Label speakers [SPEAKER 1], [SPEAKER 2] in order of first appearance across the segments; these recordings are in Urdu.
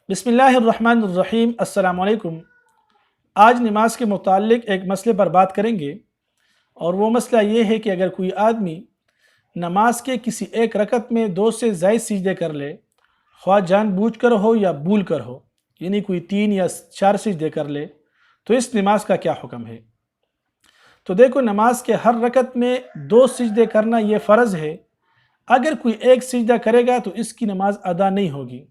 [SPEAKER 1] بسم اللہ الرحمن الرحیم۔ السلام علیکم۔ آج نماز کے متعلق ایک مسئلے پر بات کریں گے، اور وہ مسئلہ یہ ہے کہ اگر کوئی آدمی نماز کے کسی ایک رکعت میں 2 سے زائد سجدے کر لے، خواہ جان بوجھ کر ہو یا بھول کر ہو، یعنی کوئی 3 یا 4 سجدے کر لے، تو اس نماز کا کیا حکم ہے؟ تو دیکھو، نماز کے ہر رکعت میں 2 سجدے کرنا یہ فرض ہے۔ اگر کوئی ایک سجدہ کرے گا تو اس کی نماز ادا نہیں ہوگی،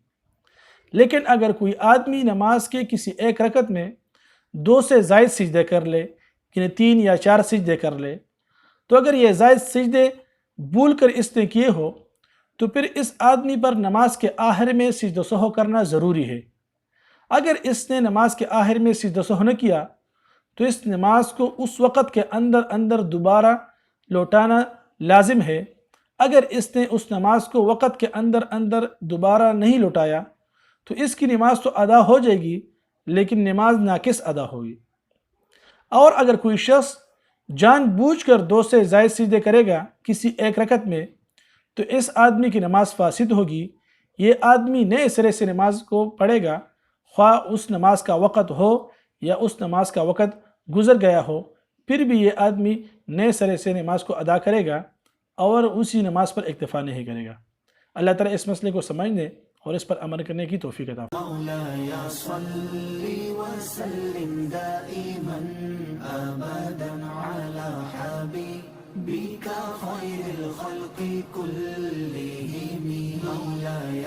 [SPEAKER 1] لیکن اگر کوئی آدمی نماز کے کسی ایک رکعت میں 2 سے زائد سجدے کر لے، یعنی 3 یا 4 سجدے کر لے، تو اگر یہ زائد سجدے بھول کر اس نے کیے ہو تو پھر اس آدمی پر نماز کے آخر میں سجدہ سہو کرنا ضروری ہے۔ اگر اس نے نماز کے آخر میں سجدہ سہو نہ کیا تو اس نماز کو اس وقت کے اندر دوبارہ لوٹانا لازم ہے۔ اگر اس نے اس نماز کو وقت کے اندر دوبارہ نہیں لوٹایا تو اس کی نماز تو ادا ہو جائے گی، لیکن نماز ناقص ادا ہوگی۔ اور اگر کوئی شخص جان بوجھ کر 2 سے زائد سجدے کرے گا کسی ایک رکعت میں، تو اس آدمی کی نماز فاسد ہوگی۔ یہ آدمی نئے سرے سے نماز کو پڑھے گا، خواہ اس نماز کا وقت ہو یا اس نماز کا وقت گزر گیا ہو، پھر بھی یہ آدمی نئے سرے سے نماز کو ادا کرے گا اور اسی نماز پر اکتفا نہیں کرے گا۔ اللہ تعالیٰ اس مسئلے کو سمجھنے اور اس پر عمل کرنے کی توفیق عطا فرمائے۔
[SPEAKER 2] مولاي صل وسلم دائما أبدا على حبيبك خير الخلق كلهم مولاي